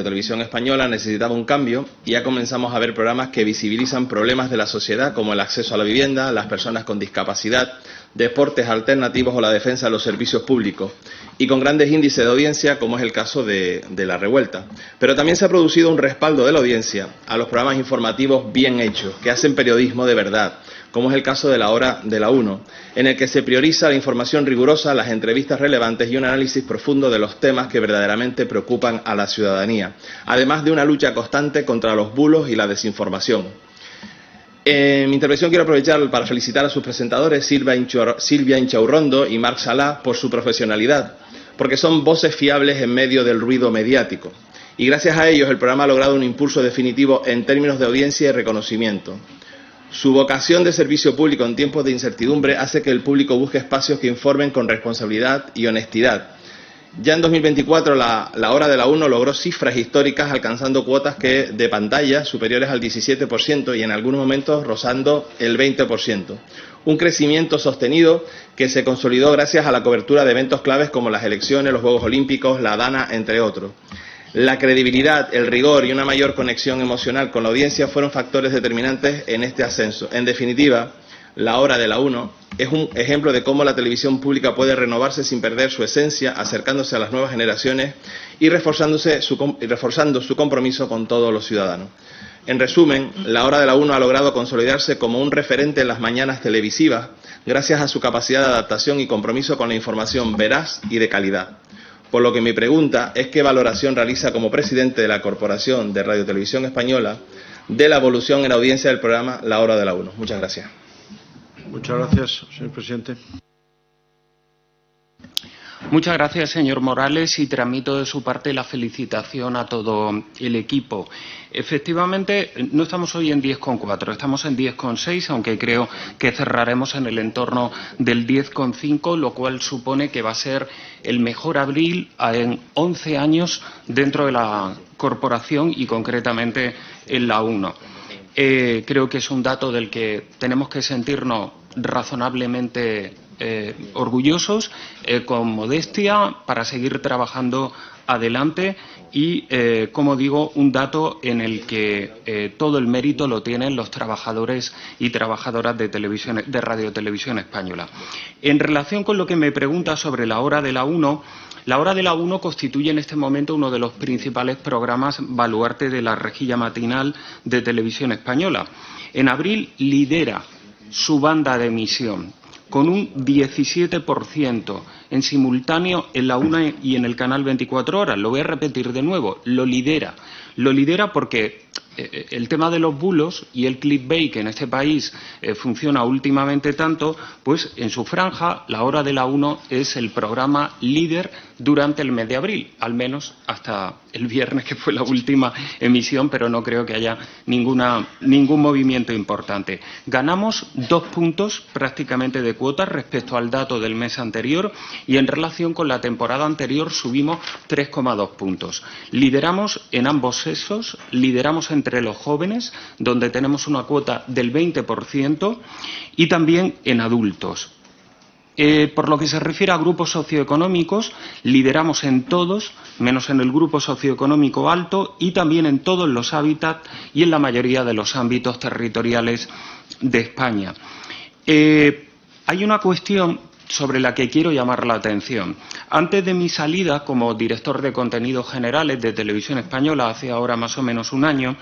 Televisión Española necesitaba un cambio y ya comenzamos a ver programas que visibilizan problemas de la sociedad como el acceso a la vivienda, las personas con discapacidad, deportes alternativos o la defensa de los servicios públicos, y con grandes índices de audiencia como es el caso de La Revuelta. Pero también se ha producido un respaldo de la audiencia a los programas informativos bien hechos, que hacen periodismo de verdad, como es el caso de La Hora de la 1, en el que se prioriza la información rigurosa, las entrevistas relevantes y un análisis profundo de los temas que verdaderamente preocupan a la ciudadanía, además de una lucha constante contra los bulos y la desinformación. En mi intervención quiero aprovechar para felicitar a sus presentadores Silvia Inchaurrondo y Marc Salá por su profesionalidad, porque son voces fiables en medio del ruido mediático. Y gracias a ellos el programa ha logrado un impulso definitivo en términos de audiencia y reconocimiento. Su vocación de servicio público en tiempos de incertidumbre hace que el público busque espacios que informen con responsabilidad y honestidad. Ya en 2024 la Hora de la 1 logró cifras históricas alcanzando cuotas de pantalla superiores al 17% y en algunos momentos rozando el 20%. Un crecimiento sostenido que se consolidó gracias a la cobertura de eventos claves como las elecciones, los Juegos Olímpicos, la Dana, entre otros. La credibilidad, el rigor y una mayor conexión emocional con la audiencia fueron factores determinantes en este ascenso. En definitiva, La Hora de la 1 es un ejemplo de cómo la televisión pública puede renovarse sin perder su esencia, acercándose a las nuevas generaciones y reforzando su compromiso con todos los ciudadanos. En resumen, La Hora de la 1 ha logrado consolidarse como un referente en las mañanas televisivas gracias a su capacidad de adaptación y compromiso con la información veraz y de calidad. Por lo que mi pregunta es qué valoración realiza como presidente de la Corporación de Radio Televisión Española de la evolución en audiencia del programa La Hora de la 1. Muchas gracias.
Muchas gracias, señor presidente.
Muchas gracias, señor Morales, y tramito de su parte la felicitación a todo el equipo. Efectivamente, no estamos hoy en 10,4, estamos en 10,6, aunque creo que cerraremos en el entorno del 10,5, lo cual supone que va a ser el mejor abril en 11 años dentro de la corporación y concretamente en la 1. Creo que es un dato del que tenemos que sentirnos razonablemente orgullosos, con modestia, para seguir trabajando adelante y, como digo, un dato en el que todo el mérito lo tienen los trabajadores y trabajadoras de Radio Televisión Española. En relación con lo que me pregunta sobre La Hora de la 1, La Hora de la 1 constituye en este momento uno de los principales programas baluarte de la rejilla matinal de Televisión Española. En abril lidera su banda de emisión con un 17% en simultáneo en la 1 y en el canal 24 horas. Lo voy a repetir de nuevo, lo lidera. Lo lidera porque el tema de los bulos y el clickbait, que en este país funciona últimamente tanto, pues en su franja La Hora de la 1 es el programa líder durante el mes de abril, al menos hasta el viernes, que fue la última emisión, pero no creo que haya ningún movimiento importante. Ganamos 2 puntos prácticamente de cuota respecto al dato del mes anterior y en relación con la temporada anterior subimos 3,2 puntos. Lideramos en ambos sexos, lideramos entre los jóvenes, donde tenemos una cuota del 20%, y también en adultos. Por lo que se refiere a grupos socioeconómicos, lideramos en todos, menos en el grupo socioeconómico alto, y también en todos los hábitats y en la mayoría de los ámbitos territoriales de España. Hay una cuestión sobre la que quiero llamar la atención. Antes de mi salida como director de contenidos generales de Televisión Española, hace ahora más o menos un año,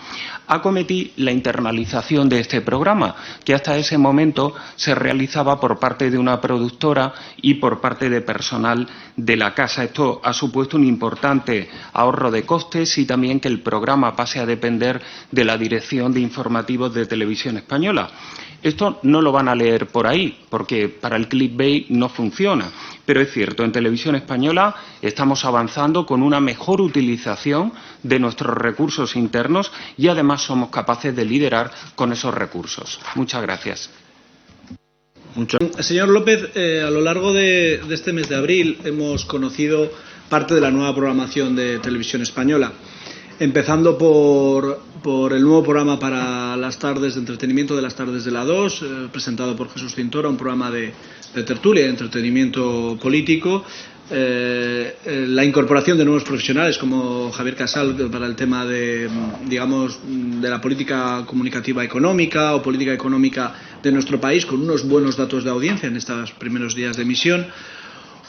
acometí la internalización de este programa, que hasta ese momento se realizaba por parte de una productora y por parte de personal de la casa. Esto ha supuesto un importante ahorro de costes y también que el programa pase a depender de la Dirección de Informativos de Televisión Española. Esto no lo van a leer por ahí, porque para el clickbait no funciona. Pero es cierto, en Televisión Española estamos avanzando con una mejor utilización de nuestros recursos internos y además somos capaces de liderar con esos recursos. Muchas gracias.
Señor López, a lo largo de este mes de abril hemos conocido parte de la nueva programación de Televisión Española. Empezando por el nuevo programa para las tardes de entretenimiento de las tardes de la 2, presentado por Jesús Cintora, un programa de tertulia y de entretenimiento político. La incorporación de nuevos profesionales como Javier Casal para el tema de la política comunicativa económica o política económica de nuestro país, con unos buenos datos de audiencia en estos primeros días de emisión.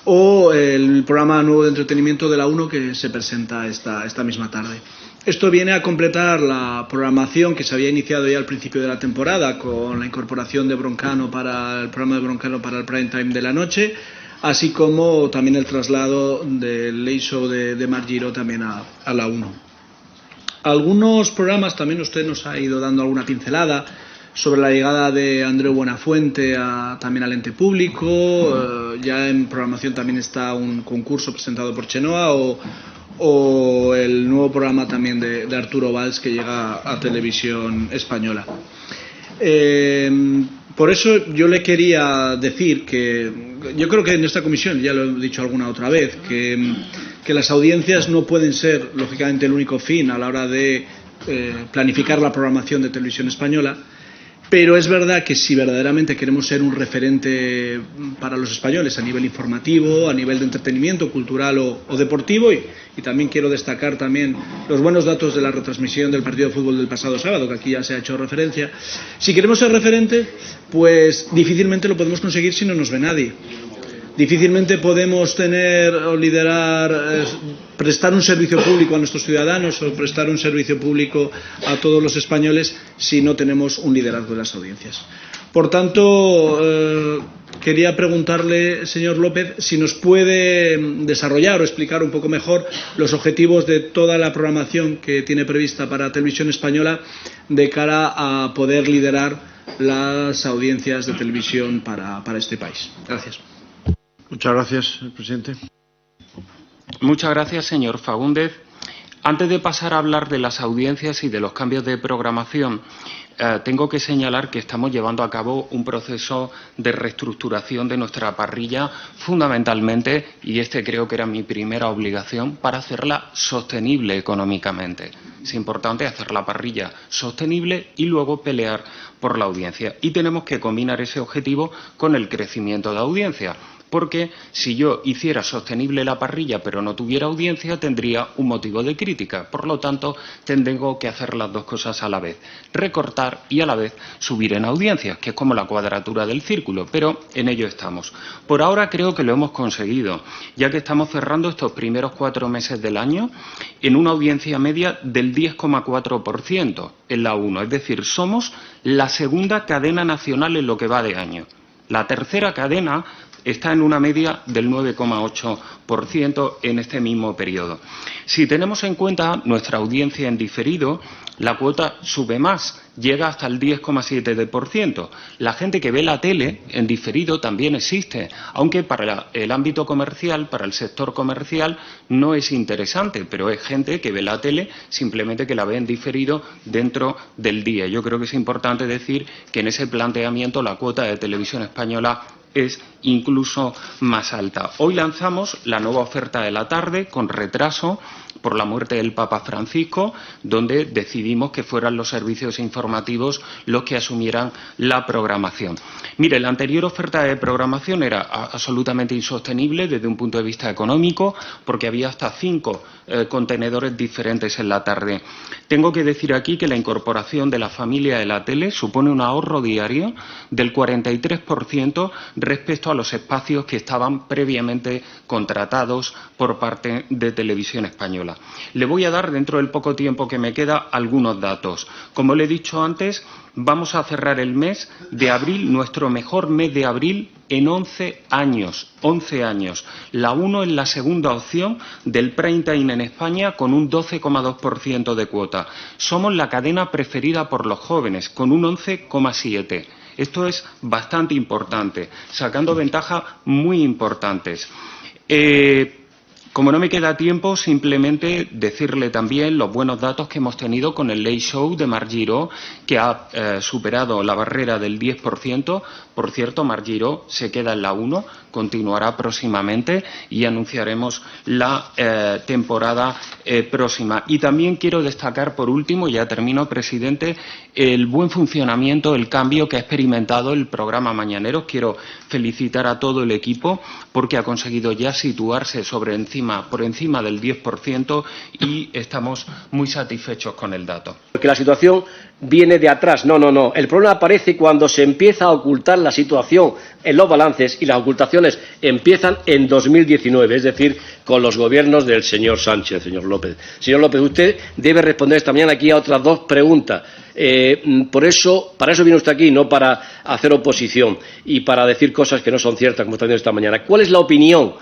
O el programa nuevo de entretenimiento de la 1 que se presenta esta misma tarde. Esto viene a completar la programación que se había iniciado ya al principio de la temporada con la incorporación de Broncano para el programa de Broncano para el prime time de la noche, así como también el traslado del Late Show de Marc Giró también a la 1. Algunos programas también usted nos ha ido dando alguna pincelada sobre la llegada de Andreu Buenafuente también al ente público. Ya en programación también está un concurso presentado por Chenoa o el nuevo programa también de Arturo Valls que llega a Televisión Española. Por eso yo le quería decir que yo creo que en esta comisión, ya lo he dicho alguna otra vez, que las audiencias no pueden ser lógicamente el único fin a la hora de planificar la programación de Televisión Española. Pero es verdad que si verdaderamente queremos ser un referente para los españoles a nivel informativo, a nivel de entretenimiento, cultural o deportivo, y también quiero destacar también los buenos datos de la retransmisión del partido de fútbol del pasado sábado, que aquí ya se ha hecho referencia, si queremos ser referente, pues difícilmente lo podemos conseguir si no nos ve nadie. Difícilmente podemos tener o liderar, prestar un servicio público a nuestros ciudadanos o prestar un servicio público a todos los españoles si no tenemos un liderazgo de las audiencias. Por tanto, quería preguntarle, señor López, si nos puede desarrollar o explicar un poco mejor los objetivos de toda la programación que tiene prevista para Televisión Española de cara a poder liderar las audiencias de televisión para este país. Gracias.
Muchas gracias, señor presidente.
Muchas gracias, señor Faúndez. Antes de pasar a hablar de las audiencias y de los cambios de programación, tengo que señalar que estamos llevando a cabo un proceso de reestructuración de nuestra parrilla, fundamentalmente, y creo que era mi primera obligación, para hacerla sostenible económicamente. Es importante hacer la parrilla sostenible y luego pelear por la audiencia. Y tenemos que combinar ese objetivo con el crecimiento de audiencia. Porque si yo hiciera sostenible la parrilla pero no tuviera audiencia, tendría un motivo de crítica. Por lo tanto, tengo que hacer las dos cosas a la vez. Recortar y a la vez subir en audiencias, que es como la cuadratura del círculo, pero en ello estamos. Por ahora creo que lo hemos conseguido, ya que estamos cerrando estos primeros 4 meses del año en una audiencia media del 10,4% en la 1. Es decir, somos la segunda cadena nacional en lo que va de año. La tercera cadena está en una media del 9,8% en este mismo periodo. Si tenemos en cuenta nuestra audiencia en diferido, la cuota sube más, llega hasta el 10,7%. La gente que ve la tele en diferido también existe, aunque para el ámbito comercial, para el sector comercial, no es interesante, pero es gente que ve la tele simplemente que la ve en diferido dentro del día. Yo creo que es importante decir que en ese planteamiento la cuota de Televisión Española es incluso más alta. Hoy lanzamos la nueva oferta de la tarde con retraso por la muerte del Papa Francisco, donde decidimos que fueran los servicios informativos los que asumieran la programación. Mire, la anterior oferta de programación era absolutamente insostenible desde un punto de vista económico, porque había hasta 5 contenedores diferentes en la tarde. Tengo que decir aquí que la incorporación de la familia de la tele supone un ahorro diario del 43% respecto a los espacios que estaban previamente contratados por parte de Televisión Española. Le voy a dar, dentro del poco tiempo que me queda, algunos datos. Como le he dicho antes, vamos a cerrar el mes de abril, nuestro mejor mes de abril en 11 años. 11 años. La 1 es la segunda opción del prime time en España con un 12,2% de cuota. Somos la cadena preferida por los jóvenes con un 11,7%. Esto es bastante importante, sacando ventajas muy importantes. Como no me queda tiempo, simplemente decirle también los buenos datos que hemos tenido con el Late Show de Marc Giró, que ha superado la barrera del 10%. Por cierto, Marc Giró se queda en la 1, continuará próximamente y anunciaremos la temporada próxima. Y también quiero destacar, por último, ya termino, presidente, el buen funcionamiento, el cambio que ha experimentado el programa Mañaneros. Quiero felicitar a todo el equipo porque ha conseguido ya situarse por encima del 10% y estamos muy satisfechos con el dato.
Porque la situación viene de atrás. No. El problema aparece cuando se empieza a ocultar la situación en los balances y las ocultaciones empiezan en 2019, es decir, con los gobiernos del señor Sánchez, señor López. Señor López, usted debe responder esta mañana aquí a otras 2 preguntas. Para eso viene usted aquí, no para hacer oposición y para decir cosas que no son ciertas, como está diciendo esta mañana. ¿Cuál es la opinión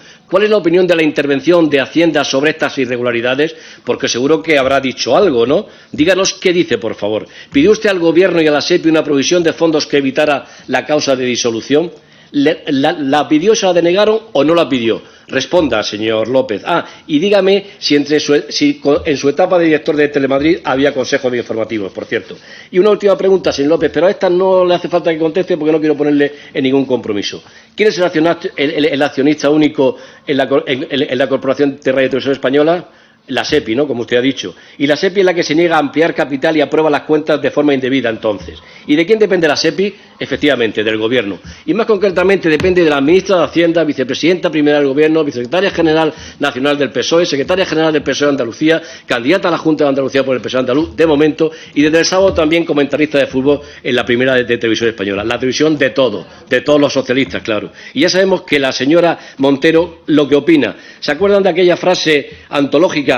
de la intervención de Hacienda sobre estas irregularidades? Porque seguro que habrá dicho algo, ¿no? Díganos qué dice, por favor. ¿Pidió usted al Gobierno y a la SEPI una provisión de fondos que evitara la causa de disolución? ¿La pidió, se la denegaron o no la pidió? Responda, señor López. Y dígame si en su etapa de director de Telemadrid había consejos de informativos, por cierto. Y una última pregunta, señor López, pero a esta no le hace falta que conteste porque no quiero ponerle en ningún compromiso. ¿Quién es el accionista único en la Corporación de Radio y Televisión Española? La SEPI, ¿no? Como usted ha dicho. Y la SEPI es la que se niega a ampliar capital y aprueba las cuentas de forma indebida, entonces. ¿Y de quién depende la SEPI? Efectivamente, del Gobierno. Y más concretamente depende de la ministra de Hacienda, vicepresidenta primera del Gobierno, vicesecretaria general nacional del PSOE, secretaria general del PSOE de Andalucía, candidata a la Junta de Andalucía por el PSOE andaluz, de momento, y desde el sábado también comentarista de fútbol en la primera de Televisión Española. La televisión de todos los socialistas, claro. Y ya sabemos que la señora Montero lo que opina. ¿Se acuerdan de aquella frase antológica?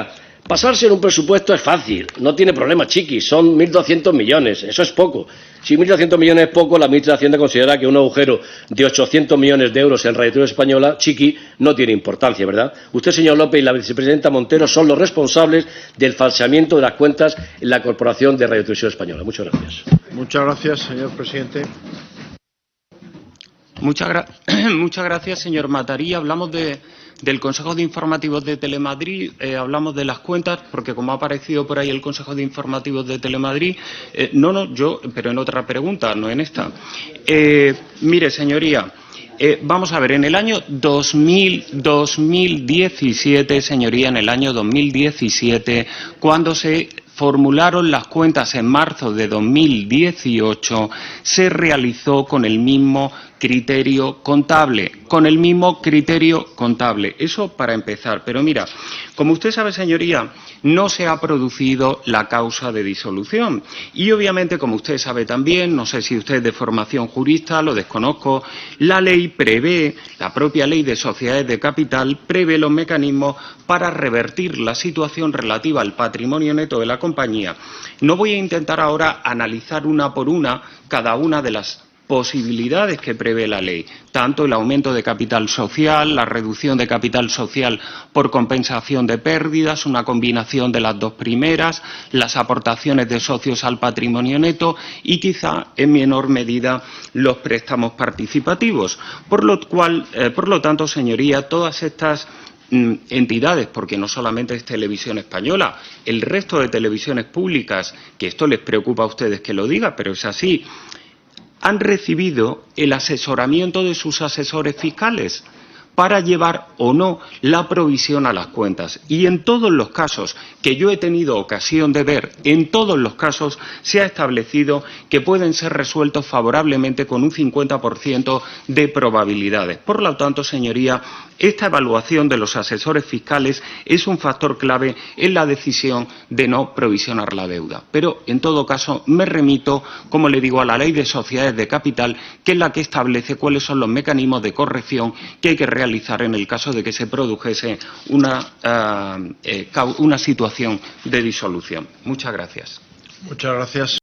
Pasarse en un presupuesto es fácil, no tiene problema, chiquis, son 1.200 millones, eso es poco. Si 1.200 millones es poco, la ministra de Hacienda considera que un agujero de 800 millones de euros en Radio Televisión Española, chiqui, no tiene importancia, ¿verdad? Usted, señor López, y la vicepresidenta Montero son los responsables del falseamiento de las cuentas en la Corporación de Radio Televisión Española. Muchas gracias.
Muchas gracias, señor presidente.
Muchas gracias, señor Matarí. Hablamos del Consejo de Informativos de Telemadrid, hablamos de las cuentas, porque como ha aparecido por ahí el Consejo de Informativos de Telemadrid, pero en otra pregunta, no en esta. Mire, señoría, vamos a ver, en el año 2017, señoría, en el año 2017, cuando se formularon las cuentas en marzo de 2018, se realizó con el mismo criterio contable. Eso para empezar. Pero mira, como usted sabe, señoría, no se ha producido la causa de disolución. Y obviamente, como usted sabe también, no sé si usted es de formación jurista, lo desconozco, la ley prevé, la propia ley de sociedades de capital, prevé los mecanismos para revertir la situación relativa al patrimonio neto de la compañía. No voy a intentar ahora analizar una por una cada una de las posibilidades que prevé la ley, tanto el aumento de capital social, la reducción de capital social por compensación de pérdidas, una combinación de las dos primeras, las aportaciones de socios al patrimonio neto y quizá en menor medida los préstamos participativos. Por lo tanto, señoría, todas estas entidades, porque no solamente es Televisión Española, el resto de televisiones públicas, que esto les preocupa a ustedes que lo diga, pero es así, han recibido el asesoramiento de sus asesores fiscales para llevar o no la provisión a las cuentas. Y en todos los casos que yo he tenido ocasión de ver, en todos los casos se ha establecido que pueden ser resueltos favorablemente con un 50% de probabilidades. Por lo tanto, señoría, esta evaluación de los asesores fiscales es un factor clave en la decisión de no provisionar la deuda. Pero, en todo caso, me remito, como le digo, a la Ley de Sociedades de Capital, que es la que establece cuáles son los mecanismos de corrección que hay que realizar en el caso de que se produjese una situación de disolución. Muchas gracias.
Muchas gracias.